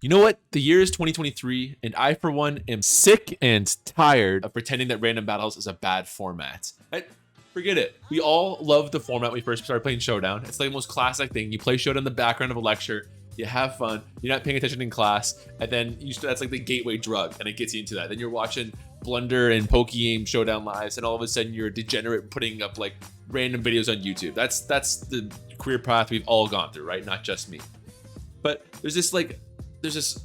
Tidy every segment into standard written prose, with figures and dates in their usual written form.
You know what? The year is 2023, and I, for one, am sick and tired of pretending that random battles is a bad format. Forget it. We all loved the format when we first started playing Showdown. It's like the most classic thing. You play Showdown in the background of a lecture, you have fun, you're not paying attention in class, and then that's like the gateway drug, and it gets you into that. Then you're watching Blunder and Pokegame Showdown lives, and all of a sudden you're a degenerate putting up like random videos on YouTube. That's the career path we've all gone through, right? Not just me. But there's this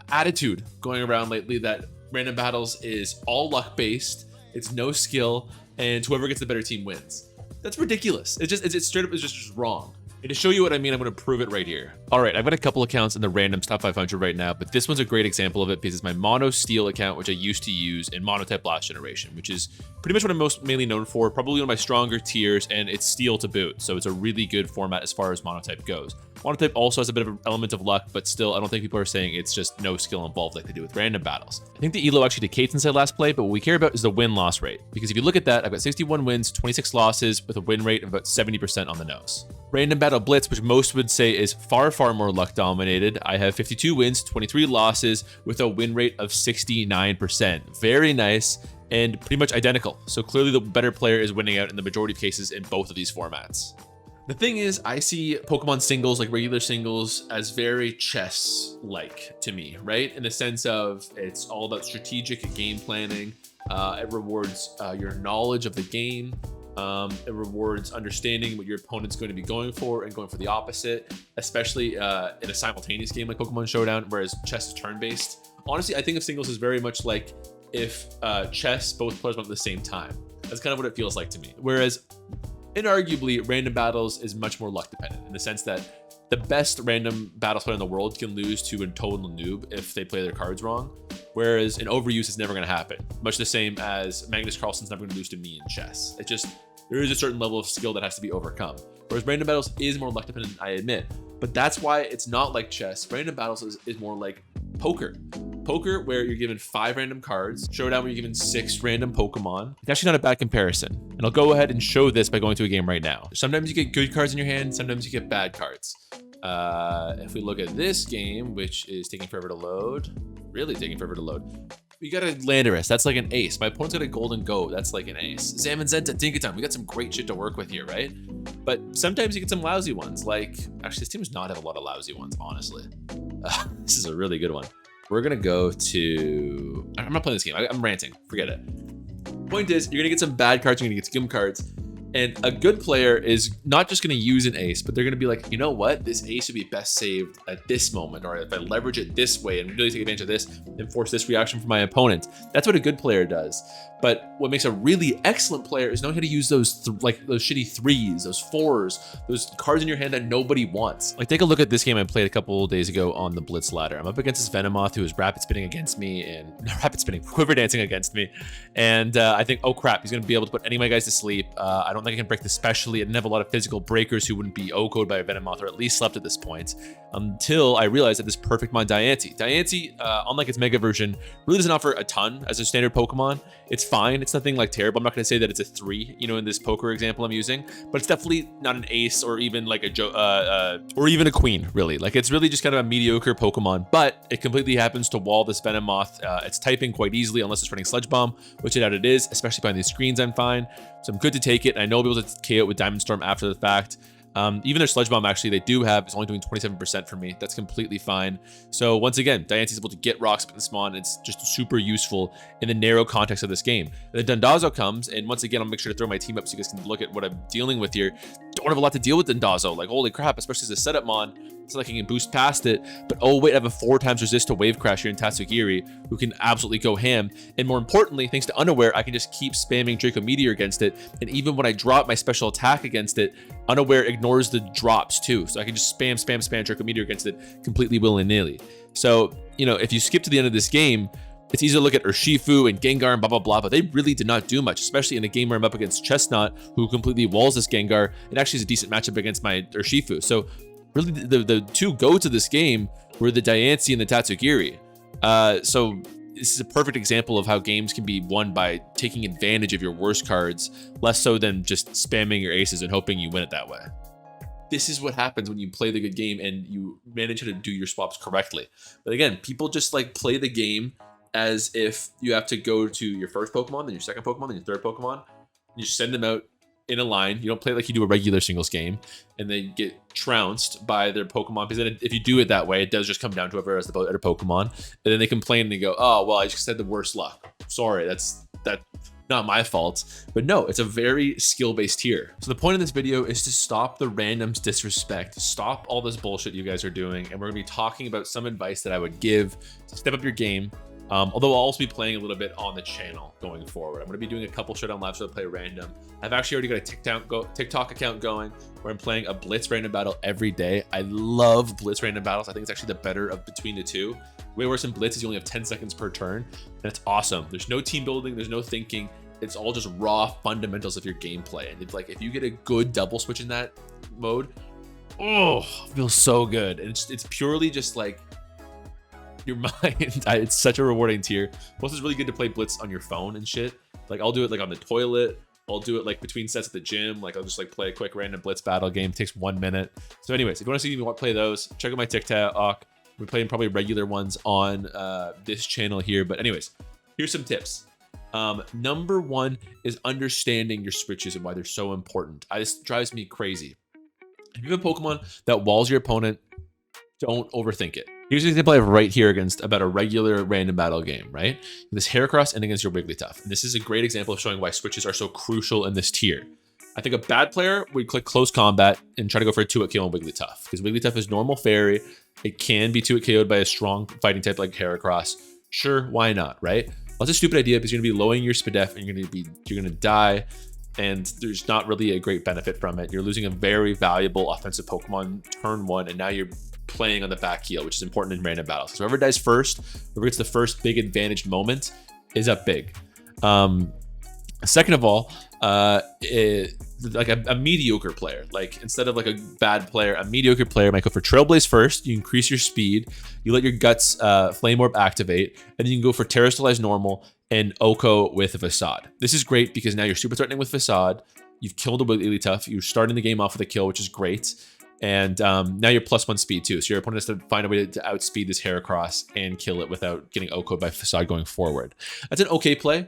attitude going around lately that random battles is all luck based, it's no skill, and whoever gets the better team wins. That's ridiculous. It's straight up is just wrong. And to show you what I mean, I'm going to prove it right here. All right, I've got a couple accounts in the random top 500 right now, but this one's a great example of it because it's my mono steel account, which I used to use in monotype last generation, which is pretty much what I'm most mainly known for, probably one of my stronger tiers, and it's steel to boot. So it's a really good format as far as monotype goes. Monotype also has a bit of an element of luck, but still, I don't think people are saying it's just no skill involved like they do with random battles. I think the elo actually decayed since I last played, but what we care about is the win-loss rate. Because if you look at that, I've got 61 wins, 26 losses, with a win rate of about 70% on the nose. Random Battle Blitz, which most would say is far, far more luck dominated. I have 52 wins, 23 losses, with a win rate of 69%. Very nice and pretty much identical. So clearly the better player is winning out in the majority of cases in both of these formats. The thing is, I see Pokemon singles, like regular singles, as very chess-like to me, right? In the sense of it's all about strategic game planning. It rewards your knowledge of the game. It rewards understanding what your opponent's going to be going for and going for the opposite, especially in a simultaneous game like Pokemon Showdown, whereas chess is turn-based. Honestly, I think of singles as very much like if chess, both players went at the same time. That's kind of what it feels like to me. Whereas, inarguably, random battles is much more luck dependent in the sense that the best random battle player in the world can lose to a total noob if they play their cards wrong. Whereas in overuse, it's never going to happen. Much the same as Magnus Carlsen's never going to lose to me in chess. It just, there is a certain level of skill that has to be overcome. Whereas random battles is more luck dependent, I admit. But that's why it's not like chess. Random battles is more like poker. Poker, where you're given 5 random cards. Showdown, where you're given 6 random Pokemon. It's actually not a bad comparison. And I'll go ahead and show this by going to a game right now. Sometimes you get good cards in your hand, sometimes you get bad cards. If we look at this game, which is taking forever to load, really taking forever to load. We got a Landorus, that's like an ace. My opponent's got a Golden Go, that's like an ace. Zenta, Dinkaton, we got some great shit to work with here, right? But sometimes you get some lousy ones, like, actually this team does not have a lot of lousy ones, honestly. This is a really good one. We're gonna go to, I'm not playing this game, I'm ranting, forget it. Point is, you're gonna get some bad cards, you're gonna get skim cards, and a good player is not just going to use an ace, but they're going to be like, you know what? This ace would be best saved at this moment, or if I leverage it this way and really take advantage of this and force this reaction from my opponent. That's what a good player does. But what makes a really excellent player is knowing how to use those those shitty 3s, those 4s, those cards in your hand that nobody wants. Like, take a look at this game I played a couple days ago on the Blitz ladder. I'm up against this Venomoth who is rapid spinning against me and quiver dancing against me. And I think, oh crap, he's going to be able to put any of my guys to sleep. I don't think I can break the specially. I didn't have a lot of physical breakers who wouldn't be OHKO'd by a Venomoth, or at least slept at this point, until I realized that this perfect mon Diancie. Diancie, unlike its mega version, really doesn't offer a ton as a standard Pokemon. It's fine. It's nothing like terrible. I'm not going to say that it's a 3, you know, in this poker example I'm using, but it's definitely not an ace or even like or even a queen, really. Like, it's really just kind of a mediocre Pokemon, but it completely happens to wall this Venomoth. It's typing quite easily unless it's running Sludge Bomb, which I doubt it is, especially behind these screens. I'm fine. So I'm good to take it. And I know I'll be able to KO it with Diamond Storm after the fact. Even their Sludge Bomb, actually, they do have, is only doing 27% for me. That's completely fine. So once again, Diancie's able to get rocks with this mon. It's just super useful in the narrow context of this game. And then Dondozo comes, and once again, I'll make sure to throw my team up so you guys can look at what I'm dealing with here. Don't have a lot to deal with Dondozo. Like, holy crap, especially as a setup mon. It's like I can boost past it, but oh wait, I have a 4 times resist to Wave Crash here in Tatsugiri, who can absolutely go ham. And more importantly, thanks to Unaware, I can just keep spamming Draco Meteor against it. And even when I drop my special attack against it, Unaware ignores the drops too. So I can just spam Draco Meteor against it completely willy-nilly. So, you know, if you skip to the end of this game, it's easy to look at Urshifu and Gengar and blah, blah, blah, but they really did not do much, especially in a game where I'm up against Chestnut, who completely walls this Gengar, and actually is a decent matchup against my Urshifu. So really, the two go-to this game were the Diancie and the Tatsugiri. So this is a perfect example of how games can be won by taking advantage of your worst cards, less so than just spamming your aces and hoping you win it that way. this is what happens when you play the good game and you manage to do your swaps correctly. But again, people just like play the game as if you have to go to your first Pokemon, then your second Pokemon, then your third Pokemon. You send them out in a line. You don't play like you do a regular singles game, and they get trounced by their Pokemon. Because then if you do it that way, it does just come down to whoever has the better Pokemon. And then they complain and they go, oh, well, I just had the worst luck. Sorry, that's not my fault. But no, it's a very skill-based tier. So the point of this video is to stop the randoms disrespect, stop all this bullshit you guys are doing, and we're gonna be talking about some advice that I would give to step up your game. Although I'll also be playing a little bit on the channel going forward. I'm gonna be doing a couple showdown lives where I play random. I've actually already got a TikTok account going where I'm playing a Blitz random battle every day. I love Blitz random battles. I think it's actually the better of between the two. Way worse than Blitz is you only have 10 seconds per turn. That's awesome. There's no team building, there's no thinking. It's all just raw fundamentals of your gameplay. And it's like, if you get a good double switch in that mode, oh, it feels so good. And it's purely just like your mind. It's such a rewarding tier. Plus, it's really good to play Blitz on your phone and shit. Like, I'll do it like on the toilet. I'll do it like between sets at the gym. Like, I'll just like play a quick random Blitz battle game. It takes 1 minute. So anyways, if you want to see me play those, check out my TikTok. We're playing probably regular ones on this channel here. But anyways, here's some tips. Number one is understanding your switches and why they're so important. This drives me crazy. If you have a Pokemon that walls your opponent, don't overthink it. Here's an example I have right here against about a regular random battle game, right? This Heracross and against your Wigglytuff. And this is a great example of showing why switches are so crucial in this tier. I think a bad player would click close combat and try to go for a 2-hit KO on Wigglytuff, because Wigglytuff is normal fairy. It can be 2-hit KO'd by a strong fighting type like Heracross. Sure, why not, right? Well, that's a stupid idea because you're gonna be lowering your SPDEF and you're gonna die, and there's not really a great benefit from it. You're losing a very valuable offensive Pokemon turn one, and now you're playing on the back heel, which is important in random battles. So whoever dies first, whoever gets the first big advantage moment, is up big. Second of all, like a mediocre player, like instead of like a bad player, a mediocre player might go for Trailblaze first. You increase your speed, you let your Guts Flame Orb activate, and then you can go for Terrastallize normal and Oko with a Facade. This is great because now you're super threatening with Facade. You've killed a Wigglytuff. You're starting the game off with a kill, which is great. And now you're +1 speed too. So your opponent has to find a way to outspeed this Heracross and kill it without getting Oko by Facade going forward. That's an okay play.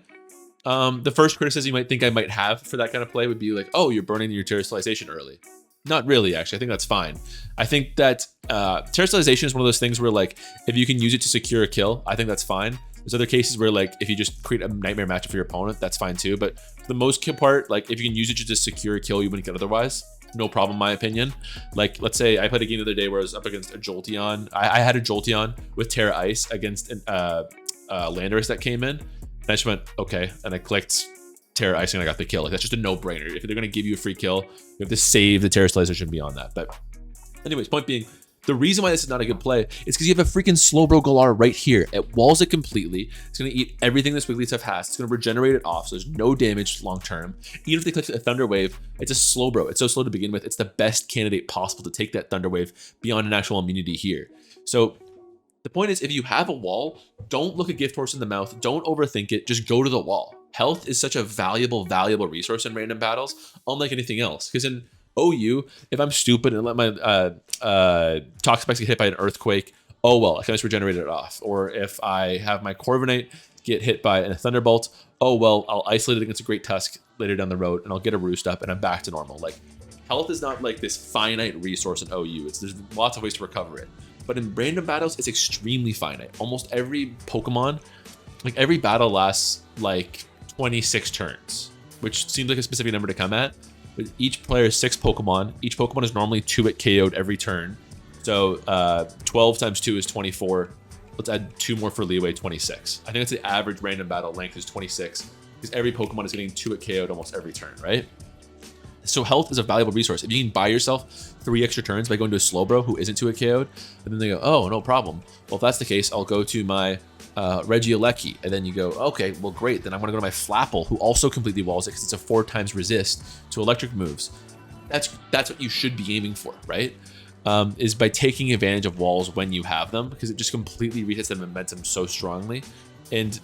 The first criticism you might think I might have for that kind of play would be like, oh, you're burning your Terrastallization early. Not really, actually. I think that's fine. I think that Terrastallization is one of those things where, like, if you can use it to secure a kill, I think that's fine. There's other cases where, like, if you just create a nightmare matchup for your opponent, that's fine too. But for the most part, like, if you can use it to just secure a kill you wouldn't get otherwise, no problem, in my opinion. Like, let's say I played a game the other day where I was up against a Jolteon. I had a Jolteon with Terra Ice against an Landorus that came in. And I just went, okay. And I clicked Terra Ice and I got the kill. Like, that's just a no-brainer. If they're going to give you a free kill, you have to save the Terrastallization beyond that. But anyways, point being, the reason why this is not a good play is because you have a freaking Slowbro Galar right here. It walls it completely. It's going to eat everything this Wigglytuff has. It's going to regenerate it off, so there's no damage long-term. Even if they click a Thunder Wave, it's a Slowbro. It's so slow to begin with. It's the best candidate possible to take that Thunder Wave beyond an actual immunity here. So the point is, if you have a wall, don't look a gift horse in the mouth. Don't overthink it. Just go to the wall. Health is such a valuable resource in random battles, unlike anything else. Because in OU, if I'm stupid and let my Toxapex get hit by an Earthquake, oh well, I can just regenerate it off. Or if I have my Corviknight get hit by a Thunderbolt, oh well, I'll isolate it against a Great Tusk later down the road, and I'll get a Roost up, and I'm back to normal. Like, health is not like this finite resource in OU. There's lots of ways to recover it. But in random battles, it's extremely finite. Almost every Pokemon, like every battle lasts like 26 turns, which seems like a specific number to come at. But each player has 6 Pokemon. Each Pokemon is normally 2-hit KO'd every turn. So 12 times 2 is 24. Let's add 2 more for leeway, 26. I think that's the average random battle length is 26, because every Pokemon is getting 2-hit KO'd almost every turn, right? So health is a valuable resource. If you can buy yourself 3 extra turns by going to a Slowbro who isn't 2-hit KO'd, and then they go, oh, no problem. Well, if that's the case, I'll go to my Regieleki, and then you go, okay, well, great. Then I want to go to my Flapple, who also completely walls it because it's a 4 times resist to electric moves. That's what you should be aiming for, right? Is by taking advantage of walls when you have them, because it just completely resets the momentum so strongly. And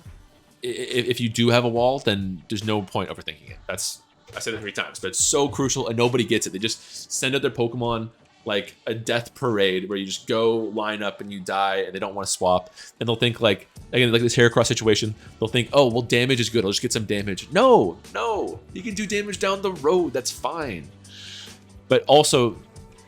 if you do have a wall, then there's no point overthinking it. That's I said it 3 times, but it's so crucial and nobody gets it. They just send out their Pokemon like a death parade where you just go line up and you die and they don't want to swap. And they'll think like, again, like this Heracross situation, they'll think, oh, well, damage is good. I'll just get some damage. No, you can do damage down the road. That's fine. But also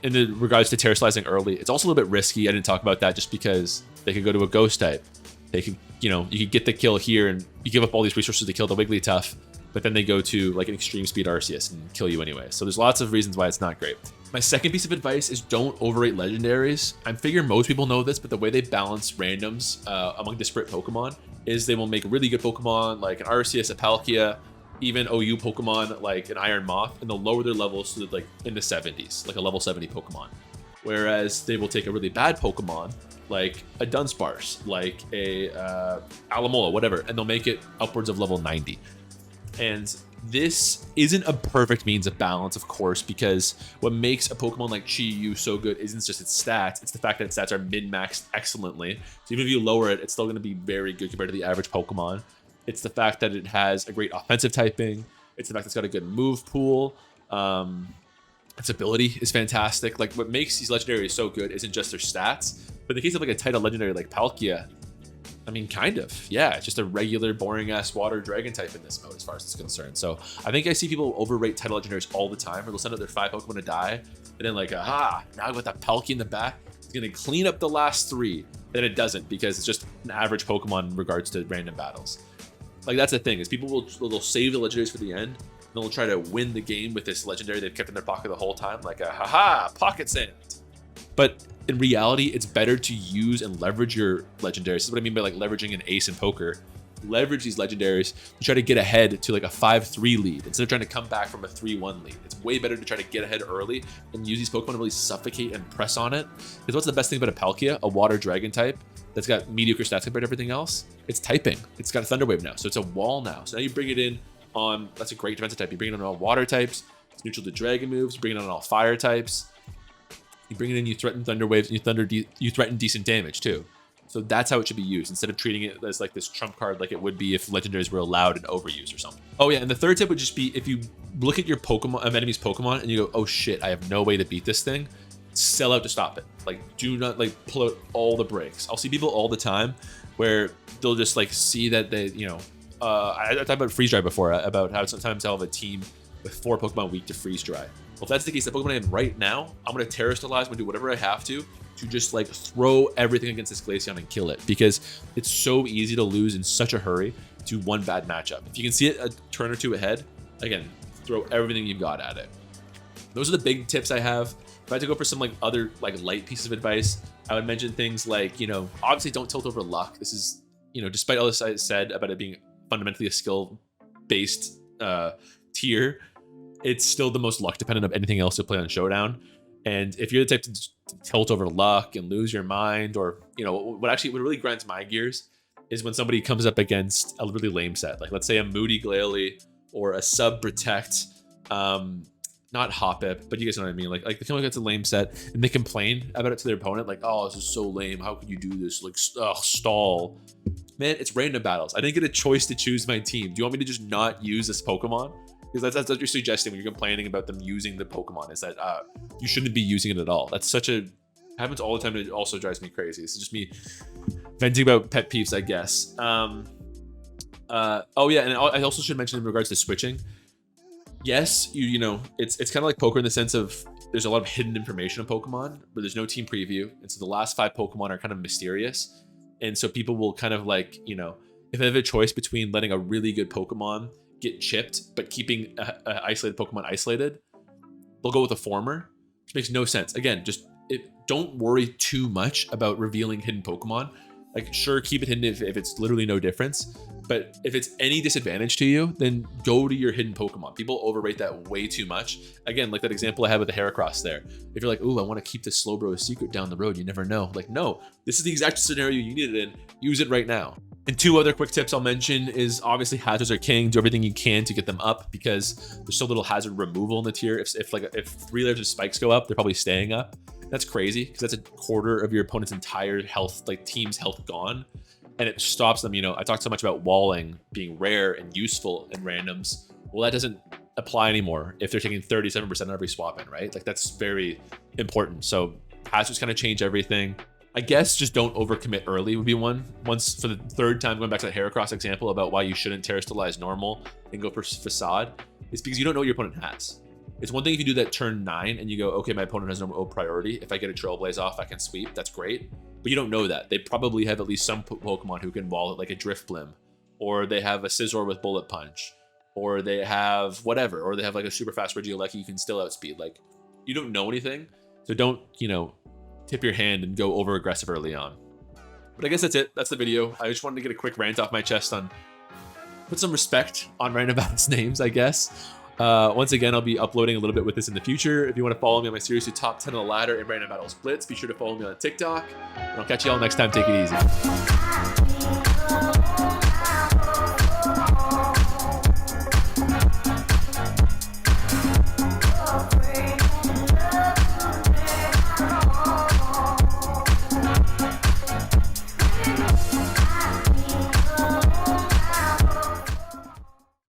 in the regards to terrestrializing early, it's also a little bit risky. I didn't talk about that just because they could go to a ghost type. They could, you could get the kill here and you give up all these resources to kill the Wigglytuff, but then they go to like an extreme speed Arceus and kill you anyway. So there's lots of reasons why it's not great. My second piece of advice is don't overrate legendaries. I figure most people know this, but the way they balance randoms among disparate Pokemon is they will make really good Pokemon like an Arceus, a Palkia, even OU Pokemon like an Iron Moth, and they'll lower their levels to like in the 70s, like a level 70 Pokemon. Whereas they will take a really bad Pokemon like a Dunsparce, like a Alamola, whatever, and they'll make it upwards of level 90. And this isn't a perfect means of balance, of course, because what makes a Pokemon like Chi-Yu so good isn't just its stats, it's the fact that its stats are min-maxed excellently. So even if you lower it, it's still going to be very good compared to the average Pokemon. It's the fact that it has a great offensive typing. It's the fact that it's got a good move pool. Its ability is fantastic. Like, what makes these legendaries so good isn't just their stats, but in the case of like a title legendary like Palkia, I mean, kind of, yeah, it's just a regular boring ass water dragon type in this mode as far as it's concerned. So I think I see people overrate title legendaries all the time, where they'll send out their 5 Pokemon to die, and then like, aha, now I got that Palkia in the back, it's gonna clean up the last 3, and then it doesn't because it's just an average Pokemon in regards to random battles. Like, that's the thing, is people will save the legendaries for the end, and they'll try to win the game with this legendary they've kept in their pocket the whole time, like a haha, pocket sand. But in reality, it's better to use and leverage your legendaries. This is what I mean by like leveraging an ace in poker. Leverage these legendaries to try to get ahead to like a 5-3 lead instead of trying to come back from a 3-1 lead. It's way better to try to get ahead early and use these Pokemon to really suffocate and press on it. Because what's the best thing about a Palkia, a water dragon type that's got mediocre stats compared to everything else? It's typing. It's got a Thunder Wave now, so it's a wall now. So now you bring it in on, that's a great defensive type. You bring it on all water types. It's neutral to dragon moves. You bring it on all fire types. You bring it in, you threaten Thunder Waves, and you threaten decent damage too. So that's how it should be used, instead of treating it as like this trump card like it would be if legendaries were allowed and overused or something. Oh yeah, and the third tip would just be, if you look at your Pokemon, enemy's Pokemon, and you go, oh shit, I have no way to beat this thing, sell out to stop it. Like, do not like pull out all the brakes. I'll see people all the time where they'll just like see that they, I talked about freeze dry before, about how sometimes I'll have a team with 4 Pokemon weak to freeze dry. Well, if that's the case, the Pokemon I am right now, I'm going to terrestrialize, I'm going to do whatever I have to just like throw everything against this Glaceon and kill it, because it's so easy to lose in such a hurry to one bad matchup. If you can see it a turn or 2 ahead, again, throw everything you've got at it. Those are the big tips I have. If I had to go for some like other like light pieces of advice, I would mention things like, obviously don't tilt over luck. This is, despite all this I said about it being fundamentally a skill-based tier, it's still the most luck dependent of anything else you play on Showdown. And if you're the type to tilt over luck and lose your mind, or what really grinds my gears is when somebody comes up against a really lame set, like let's say a Moody Glalie or a Sub Protect, not Hoppip, but you guys know what I mean. Like they come up against a lame set and they complain about it to their opponent, like, oh, this is so lame, how could you do this, like, stall. Man, it's random battles. I didn't get a choice to choose my team. Do you want me to just not use this Pokemon? Because that's what you're suggesting when you're complaining about them using the Pokemon, is that you shouldn't be using it at all. That's happens all the time, and it also drives me crazy. This is just me venting about pet peeves, I guess. Oh yeah, and I also should mention in regards to switching. Yes, it's kind of like poker in the sense of there's a lot of hidden information on Pokemon, but there's no team preview, and so the last 5 Pokemon are kind of mysterious, and so people will kind of like, if they have a choice between letting a really good Pokemon get chipped but keeping a isolated Pokemon isolated, they'll go with the former, which makes no sense. Again, just don't worry too much about revealing hidden Pokemon. Like, sure, keep it hidden if it's literally no difference, but if it's any disadvantage to you, then go to your hidden Pokemon. People overrate that way too much. Again, like that example I had with the Heracross there. If you're like, ooh, I want to keep this Slowbro a secret down the road, you never know. Like, no, this is the exact scenario you need it in. Use it right now. And 2 other quick tips I'll mention is, obviously, hazards are king. Do everything you can to get them up, because there's so little hazard removal in the tier. If 3 layers of spikes go up, they're probably staying up. That's crazy, because that's a quarter of your opponent's entire health, like team's health, gone, and it stops them. I talked so much about walling being rare and useful in randoms. Well, that doesn't apply anymore if they're taking 37% on every swap in, right? Like that's very important. So patches kind of change everything. I guess just don't overcommit early would be one. Once for the third time, going back to that Heracross example about why you shouldn't terrestrialize normal and go for facade, is because you don't know what your opponent has. It's one thing if you do that turn 9 and you go, okay, my opponent has no priority. If I get a Trailblaze off, I can sweep. That's great. But you don't know that. They probably have at least some Pokemon who can wall it, like a Drifblim, or they have a Scizor with Bullet Punch, or they have whatever, or they have like a super fast Regieleki you can still outspeed. Like, you don't know anything, so don't, you know, tip your hand and go over aggressive early on. But I guess that's it. That's the video. I just wanted to get a quick rant off my chest on, put some respect on random battles names, I guess. Once again, I'll be uploading a little bit with this in the future. If you want to follow me on my seriously top 10 on the ladder in Random Battles Blitz, be sure to follow me on TikTok. And I'll catch you all next time. Take it easy.